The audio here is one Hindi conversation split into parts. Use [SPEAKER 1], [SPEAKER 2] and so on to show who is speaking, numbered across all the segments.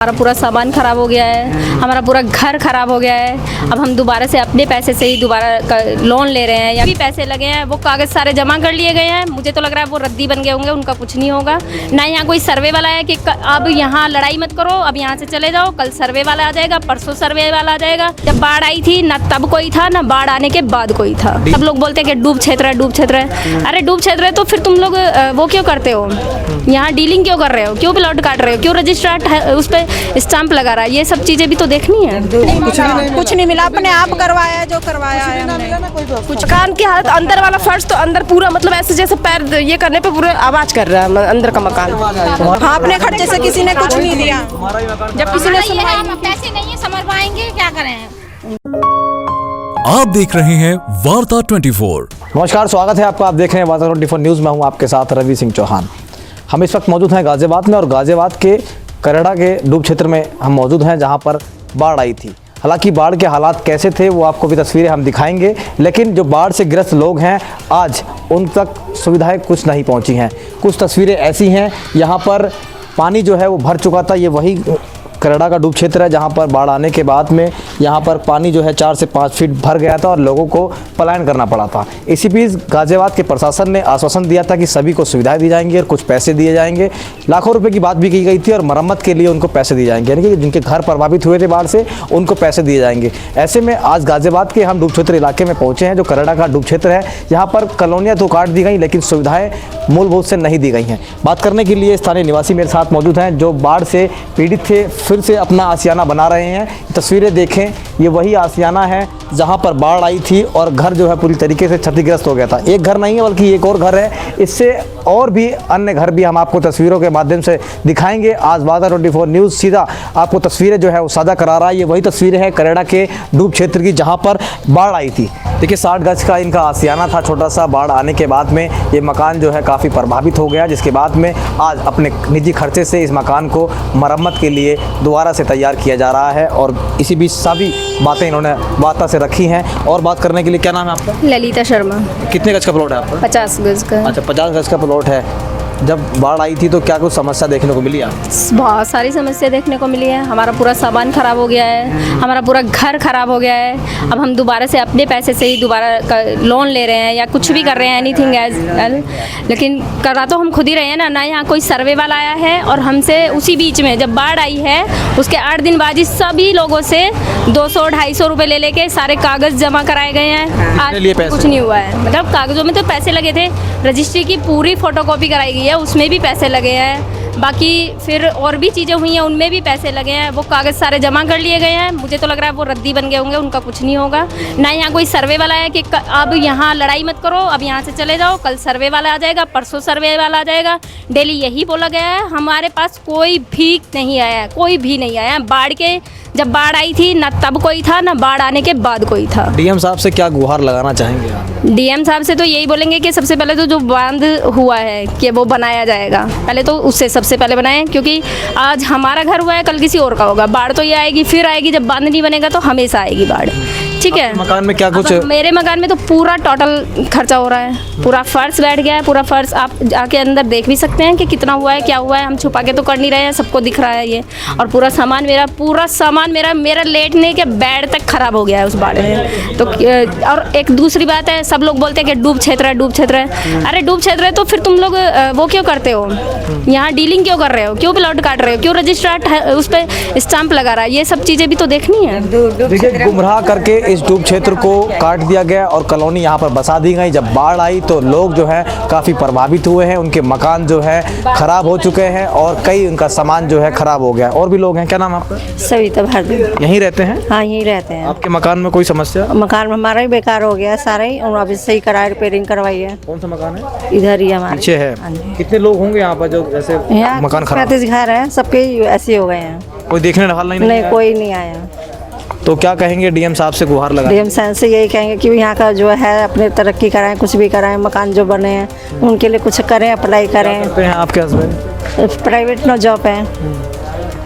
[SPEAKER 1] हमारा पूरा सामान ख़राब हो गया है, हमारा पूरा घर ख़राब हो गया है। अब हम दोबारा से अपने पैसे से ही दोबारा लोन ले रहे हैं, या भी पैसे लगे हैं वो कागज़ सारे जमा कर लिए गए हैं। मुझे तो लग रहा है वो रद्दी बन गए होंगे, उनका कुछ नहीं होगा। ना यहाँ कोई सर्वे वाला है कि अब यहाँ लड़ाई मत करो, अब यहाँ से चले जाओ, कल सर्वे वाला आ जाएगा, परसों सर्वे वाला आ जाएगा। जब बाढ़ आई थी ना तब कोई था, ना बाढ़ आने के बाद कोई था। सब लोग बोलते हैं कि डूब क्षेत्र है, डूब क्षेत्र है। अरे डूब क्षेत्र है तो फिर तुम लोग वो क्यों करते हो, यहाँ डीलिंग क्यों कर रहे हो, क्यों प्लॉट काट रहे हो, क्यों रजिस्ट्रार उस पर स्टाम्प लगा रहा है। ये सब चीज़ें भी तो देखनी है।
[SPEAKER 2] कुछ नहीं मिला, अपने आप करवाया जो करवाया है हमने।
[SPEAKER 3] कुछ मकान की हालत, अंदर वाला फर्श तो अंदर पूरा मतलब ऐसे जैसे पैर ये करने पे पूरे आवाज कर रहा है अंदर का मकान।
[SPEAKER 2] हाँ, अपने खर्चे से किसी ने कुछ नहीं दिया।
[SPEAKER 3] जब किसी ने
[SPEAKER 1] पैसे नहीं है समझ पाएंगे क्या करें।
[SPEAKER 4] आप देख रहे हैं वार्ता 24।
[SPEAKER 5] नमस्कार, स्वागत है आपका। आप देख रहे हैं वार्ता 24 न्यूज़। मैं हूं आपके साथ रवि सिंह चौहान। हम इस वक्त मौजूद हैं गाजियाबाद में, और गाजियाबाद के करेड़ा के डूब क्षेत्र में हम मौजूद हैं, जहां पर बाढ़ आई थी। हालांकि बाढ़ के हालात कैसे थे वो आपको भी तस्वीरें हम दिखाएंगे, लेकिन जो बाढ़ से ग्रस्त लोग हैं आज उन तक सुविधाएं कुछ नहीं पहुंची हैं। कुछ तस्वीरें ऐसी हैं, यहाँ पर पानी जो है वो भर चुका था। ये वही करेड़ा का डूब क्षेत्र है जहाँ पर बाढ़ आने के बाद में यहाँ पर पानी जो है 4 से 5 फीट भर गया था और लोगों को पलायन करना पड़ा था। इसी बीच गाजियाबाद के प्रशासन ने आश्वासन दिया था कि सभी को सुविधाएं दी जाएंगी और कुछ पैसे दिए जाएंगे। लाखों रुपए की बात भी की गई थी, और मरम्मत के लिए उनको पैसे दिए जाएंगे, यानी कि जिनके घर प्रभावित हुए थे बाढ़ से उनको पैसे दिए जाएंगे। ऐसे में आज गाजियाबाद के हम डूब क्षेत्र इलाके में पहुँचे हैं, जो करेड़ा का डूब क्षेत्र है। यहाँ पर कॉलोनियाँ तो काट दी गई, लेकिन सुविधाएँ मूलभूत से नहीं दी गई हैं। बात करने के लिए स्थानीय निवासी मेरे साथ मौजूद हैं, जो बाढ़ से पीड़ित थे, फिर से अपना आशियाना बना रहे हैं। तस्वीरें देखें, ये वही आशियाना है जहां पर बाढ़ आई थी और घर जो है पूरी तरीके से क्षतिग्रस्त हो गया था। एक घर नहीं है बल्कि एक और घर है, इससे और भी अन्य घर भी हम आपको तस्वीरों के माध्यम से दिखाएंगे। आज वार्ता 24 न्यूज़ सीधा आपको तस्वीरें जो है वो साझा करा रहा है। ये वही तस्वीरें हैं करेड़ा के डूब क्षेत्र की, जहाँ पर बाढ़ आई थी। देखिए, 60 गज का इनका आशियाना था छोटा सा। बाढ़ आने के बाद में ये मकान जो है काफ़ी प्रभावित हो गया, जिसके बाद में आज अपने निजी खर्चे से इस मकान को मरम्मत के लिए दोबारा से तैयार किया जा रहा है। और इसी बीच सभी बातें इन्होंने वार्ता से रखी हैं। और बात करने के लिए, क्या नाम है आपका?
[SPEAKER 1] ललिता शर्मा।
[SPEAKER 5] कितने गज का प्लॉट है आपका?
[SPEAKER 1] 50 गज का।
[SPEAKER 5] अच्छा, 50 गज का प्लॉट है। जब बाढ़ आई थी तो क्या कुछ समस्या देखने को मिली आपको?
[SPEAKER 1] बहुत सारी समस्या देखने को मिली है। हमारा पूरा सामान ख़राब हो गया है, हमारा पूरा घर ख़राब हो गया है। अब हम दोबारा से अपने पैसे से ही दोबारा लोन ले रहे हैं, या कुछ भी कर रहे हैं, एनीथिंग एज। लेकिन करा तो हम खुद ही रहे हैं ना यहाँ कोई सर्वे वाला आया है। और हमसे उसी बीच में जब बाढ़ आई है उसके 8 दिन बाद सभी लोगों से 200-250 रुपये ले लेके सारे कागज़ जमा कराए गए हैं। आज कुछ नहीं हुआ है। मतलब कागज़ों में तो पैसे लगे थे, रजिस्ट्री की पूरी फोटोकॉपी कराई गई है, उसमें भी पैसे लगे हैं। बाकी फिर और भी चीज़ें हुई हैं, उनमें भी पैसे लगे हैं। वो कागज़ सारे जमा कर लिए गए हैं। मुझे तो लग रहा है वो रद्दी बन गए होंगे, उनका कुछ नहीं होगा। ना यहाँ कोई सर्वे वाला है कि अब यहाँ लड़ाई मत करो, अब यहाँ से चले जाओ, कल सर्वे वाला आ जाएगा, परसों सर्वे वाला आ जाएगा। डेली यही बोला गया है। हमारे पास कोई भी नहीं आया है, कोई भी नहीं आया है। बाढ़ के जब बाढ़ आई थी ना तब कोई था, ना बाढ़ आने के बाद कोई था।
[SPEAKER 5] डीएम साहब से क्या गुहार लगाना चाहेंगे आप?
[SPEAKER 1] डीएम साहब से तो यही बोलेंगे कि सबसे पहले तो जो बांध हुआ है कि वो बनाया जाएगा, पहले तो उससे सबसे पहले बनाएं। क्योंकि आज हमारा घर हुआ है, कल किसी और का होगा। बाढ़ तो ये आएगी फिर आएगी, जब बांध नहीं बनेगा तो हमेशा आएगी बाढ़। ठीक है।
[SPEAKER 5] मकान में क्या कुछ?
[SPEAKER 1] मेरे मकान में तो पूरा टोटल खर्चा हो रहा है। पूरा फर्श बैठ गया है, पूरा फर्श आप जाके अंदर देख भी सकते हैं कि कितना हुआ है, क्या हुआ है। हम छुपा के तो कर नहीं रहे हैं, सबको दिख रहा है ये। और पूरा सामान मेरा लेटने के बेड तक खराब हो गया है उस बाढ़ में। तो और एक दूसरी बात है, सब लोग बोलते हैं कि डूब क्षेत्र है, डूब क्षेत्र है। अरे डूब क्षेत्र है तो फिर तुम लोग वो क्यों करते हो, यहाँ डीलिंग क्यों कर रहे हो, क्यों प्लॉट काट रहे हो, क्यों रजिस्ट्रार उस पर स्टाम्प लगा रहा है। ये सब चीज़ें भी तो देखनी है।
[SPEAKER 5] देखिए, गुमराह करके इस डूब क्षेत्र को काट दिया गया और कॉलोनी यहाँ पर बसा दी गई। जब बाढ़ आई तो लोग जो है काफ़ी प्रभावित हुए हैं, उनके मकान जो है खराब हो चुके हैं और कई उनका सामान जो है खराब हो गया। और भी लोग हैं। क्या नाम है आपका?
[SPEAKER 2] सविता भारती।
[SPEAKER 5] यहीं रहते हैं?
[SPEAKER 2] हाँ, यहीं रहते हैं।
[SPEAKER 5] आपके मकान में कोई समस्या?
[SPEAKER 2] मकान में हमारा ही बेकार हो गया सारा ही, और अभी सही कराया, रिपेयरिंग करवाई है।
[SPEAKER 5] कौन सा मकान है?
[SPEAKER 2] इधर ही हमारे
[SPEAKER 5] पीछे है।
[SPEAKER 2] हाँ,
[SPEAKER 5] कितने लोग होंगे यहाँ पर जो जैसे मकान खराब?
[SPEAKER 2] 35 घर है, सबके ऐसे हो गए हैं।
[SPEAKER 5] कोई देखने वाला
[SPEAKER 2] नहीं, कोई नहीं आया।
[SPEAKER 5] तो क्या कहेंगे डीएम साहब से गुहार लगा?
[SPEAKER 2] डीएम साहब से यही कहेंगे कि यहाँ का जो है अपने तरक्की कराएं, कुछ भी कराएं, मकान जो बने हैं उनके लिए कुछ करें, अप्लाई करें।
[SPEAKER 5] करते हैं आपके हस्बैंड?
[SPEAKER 2] प्राइवेट नो जॉब है।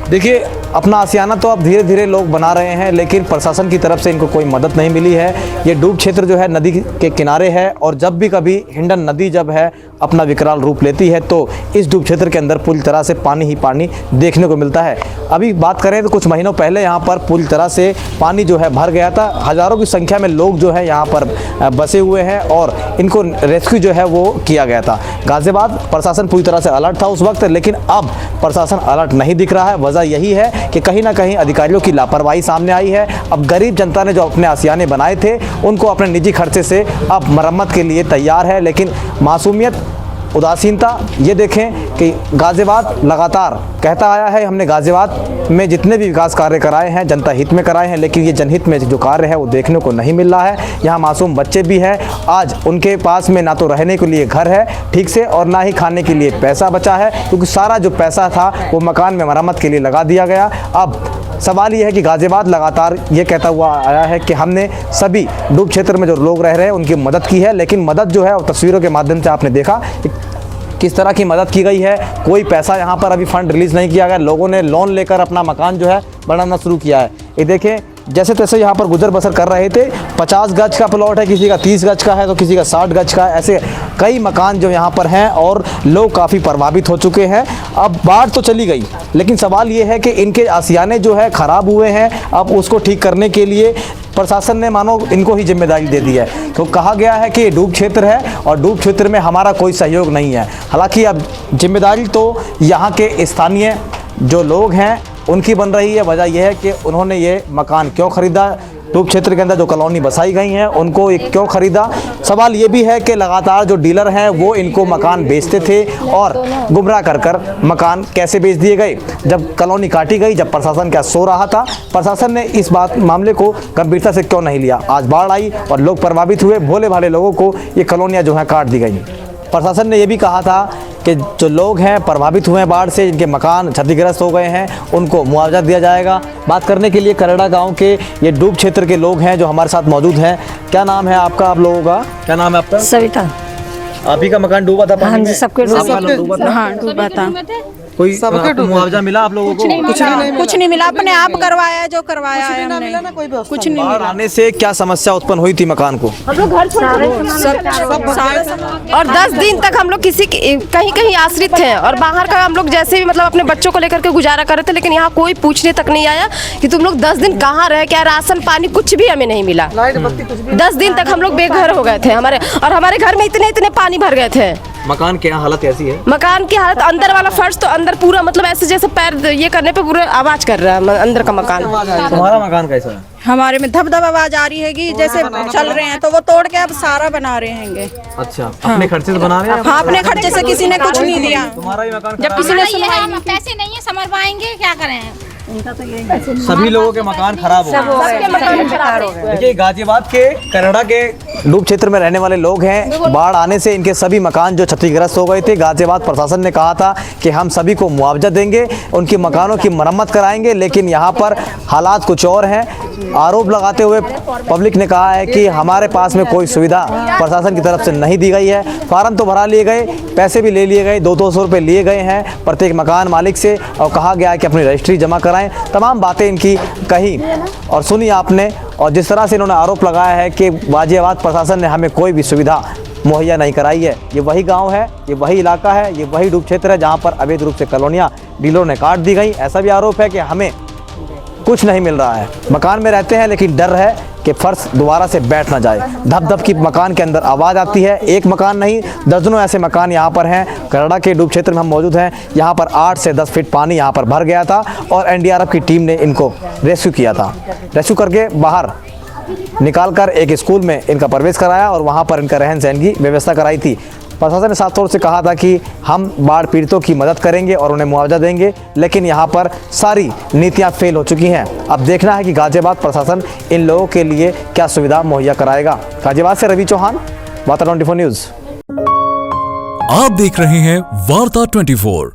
[SPEAKER 5] देखिए, अपना आशियाना तो अब धीरे धीरे लोग बना रहे हैं, लेकिन प्रशासन की तरफ से इनको कोई मदद नहीं मिली है। ये डूब क्षेत्र जो है नदी के किनारे है और जब भी कभी हिंडन नदी जब है अपना विकराल रूप लेती है तो इस डूब क्षेत्र के अंदर पूरी तरह से पानी ही पानी देखने को मिलता है। अभी बात करें तो कुछ महीनों पहले यहाँ पर पूरी तरह से पानी जो है भर गया था। हज़ारों की संख्या में लोग जो है यहाँ पर बसे हुए हैं और इनको रेस्क्यू जो है वो किया गया था। गाज़ियाबाद प्रशासन पूरी तरह से अलर्ट था उस वक्त, लेकिन अब प्रशासन अलर्ट नहीं दिख रहा है। वजह यही है कि कहीं ना कहीं अधिकारियों की लापरवाही सामने आई है। अब गरीब जनता ने जो अपने आशियाने बनाए थे उनको अपने निजी खर्चे से अब मरम्मत के लिए तैयार है, लेकिन मासूमियत, उदासीनता, ये देखें कि गाज़ियाबाद लगातार कहता आया है हमने गाज़ियाबाद में जितने भी विकास कार्य कराए हैं जनता हित में कराए हैं, लेकिन ये जनहित में जो कार्य है वो देखने को नहीं मिल रहा है। यहाँ मासूम बच्चे भी हैं, आज उनके पास में ना तो रहने के लिए घर है ठीक से और ना ही खाने के लिए पैसा बचा है, क्योंकि सारा जो पैसा था वो मकान में मरम्मत के लिए लगा दिया गया। अब सवाल ये है कि गाज़ियाबाद लगातार ये कहता हुआ आया है कि हमने सभी डूब क्षेत्र में जो लोग रह रहे हैं उनकी मदद की है, लेकिन मदद जो है वो तस्वीरों के माध्यम से आपने देखा किस तरह की मदद की गई है। कोई पैसा यहाँ पर अभी फंड रिलीज़ नहीं किया गया, लोगों ने लोन लेकर अपना मकान जो है बनाना शुरू किया है। ये देखें जैसे तैसे यहाँ पर गुजर बसर कर रहे थे। 50 गज का प्लॉट है, किसी का 30 गज का है तो किसी का 60 गज का है, ऐसे कई मकान जो यहाँ पर हैं और लोग काफ़ी प्रभावित हो चुके हैं। अब बाढ़ तो चली गई, लेकिन सवाल ये है कि इनके आशियाने जो है ख़राब हुए हैं, अब उसको ठीक करने के लिए प्रशासन ने मानो इनको ही जिम्मेदारी दे दी है। तो कहा गया है कि ये डूब क्षेत्र है और डूब क्षेत्र में हमारा कोई सहयोग नहीं है। हालांकि अब जिम्मेदारी तो यहाँ के स्थानीय जो लोग हैं उनकी बन रही है। वजह यह है कि उन्होंने ये मकान क्यों ख़रीदा, डूब क्षेत्र के अंदर जो कॉलोनी बसाई गई हैं उनको ये क्यों ख़रीदा। सवाल ये भी है कि लगातार जो डीलर हैं वो इनको मकान बेचते थे और गुमराह कर मकान कैसे बेच दिए गए। जब कॉलोनी काटी गई, जब प्रशासन क्या सो रहा था, प्रशासन ने इस मामले को गंभीरता से क्यों नहीं लिया। आज बाढ़ आई और लोग प्रभावित हुए, भोले भाले लोगों को ये कॉलोनियाँ जो हैं काट दी गई। प्रशासन ने ये भी कहा था कि जो लोग हैं प्रभावित हुए हैं बाढ़ से, जिनके मकान क्षतिग्रस्त हो गए हैं, उनको मुआवजा दिया जाएगा। बात करने के लिए करड़ा गांव के ये डूब क्षेत्र के लोग हैं जो हमारे साथ मौजूद हैं। क्या नाम है आपका, आप लोगों का क्या नाम है आपका?
[SPEAKER 2] सविता।
[SPEAKER 5] आप ही का मकान डूबा था?
[SPEAKER 2] हाँ जी, सबके
[SPEAKER 5] डूबा था।
[SPEAKER 2] हाँ, डूबा था।
[SPEAKER 5] कोई मुआवजा मिला आप लोगों को?
[SPEAKER 2] कुछ नहीं मिला, अपने आप करवाया जो करवाया है हमने, कुछ नहीं
[SPEAKER 5] बाढ़ आने से क्या समस्या उत्पन्न हुई थी मकान को?
[SPEAKER 3] हम लोग घर और 10 दिन तक हम लोग कहीं कहीं आश्रित थे और बाहर का हम लोग जैसे भी मतलब अपने बच्चों को लेकर के गुजारा कर रहे थे, लेकिन यहाँ कोई पूछने तक नहीं आया कि तुम लोग 10 दिन कहाँ रहे, क्या राशन पानी कुछ भी हमें नहीं मिला। 10 दिन तक हम लोग बेघर हो गए थे हमारे घर में इतने पानी भर गए थे।
[SPEAKER 5] मकान की हालत कैसी है?
[SPEAKER 3] मकान की हालत, अंदर वाला फर्श तो अंदर पूरा मतलब ऐसे जैसे पैर ये करने पे पूरा आवाज कर रहा है अंदर का मकान।
[SPEAKER 5] तुम्हारा मकान कैसा है?
[SPEAKER 2] हमारे में धब धब आवाज आ रही है कि जैसे चल रहे हैं तो वो तोड़ के अब सारा बना रहे हैं।
[SPEAKER 5] अच्छा, अपने खर्चे से बना रहे हैं?
[SPEAKER 2] हाँ, अपने खर्चे से, किसी ने कुछ नहीं दिया।
[SPEAKER 5] तुम्हारा ही मकान
[SPEAKER 2] जब किसी ने
[SPEAKER 6] पैसे नहीं है, समझ पाएंगे क्या करें।
[SPEAKER 5] सभी लोगों के मकान खराब हो गए। देखिए गाजियाबाद के करड़ा के डूब क्षेत्र में रहने वाले लोग हैं। बाढ़ आने से इनके सभी मकान जो क्षतिग्रस्त हो गए थे, गाजियाबाद प्रशासन ने कहा था कि हम सभी को मुआवजा देंगे, उनके मकानों की मरम्मत कराएंगे, लेकिन यहाँ पर हालात कुछ और हैं। आरोप लगाते हुए पब्लिक ने कहा है कि हमारे पास में कोई सुविधा प्रशासन की तरफ से नहीं दी गई है। फार्म तो भरा लिए गए, पैसे भी ले लिए गए, 200 रुपये लिए गए हैं प्रत्येक मकान मालिक से और कहा गया है कि अपनी रजिस्ट्री जमा कराएं। तमाम बातें इनकी कही और सुनी आपने, और जिस तरह से इन्होंने आरोप लगाया है कि गाजियाबाद प्रशासन ने हमें कोई भी सुविधा मुहैया नहीं कराई है। ये वही गांव है, ये वही इलाका है, ये वही डूब क्षेत्र है जहां पर अवैध रूप से कॉलोनियां डीलरों ने काट दी गई। ऐसा भी आरोप है कि हमें कुछ नहीं मिल रहा है, मकान में रहते हैं लेकिन डर है कि फर्श दोबारा से बैठ ना जाए। धप धप की मकान के अंदर आवाज़ आती है। एक मकान नहीं, दर्जनों ऐसे मकान यहाँ पर हैं। करड़ा के डूब क्षेत्र में हम मौजूद हैं। यहाँ पर 8 से 10 फीट पानी यहाँ पर भर गया था और एनडीआरएफ की टीम ने इनको रेस्क्यू किया था। रेस्क्यू करके बाहर निकालकर एक स्कूल में इनका प्रवेश कराया और वहाँ पर इनका रहन सहन की व्यवस्था कराई थी। प्रशासन ने साफ तौर से कहा था कि हम बाढ़ पीड़ितों की मदद करेंगे और उन्हें मुआवजा देंगे, लेकिन यहाँ पर सारी नीतियाँ फेल हो चुकी हैं। अब देखना है कि गाजियाबाद प्रशासन इन लोगों के लिए क्या सुविधा मुहैया कराएगा। गाजियाबाद से रवि चौहान, वार्ता 24 न्यूज़।
[SPEAKER 4] आप देख रहे हैं वार्ता 24।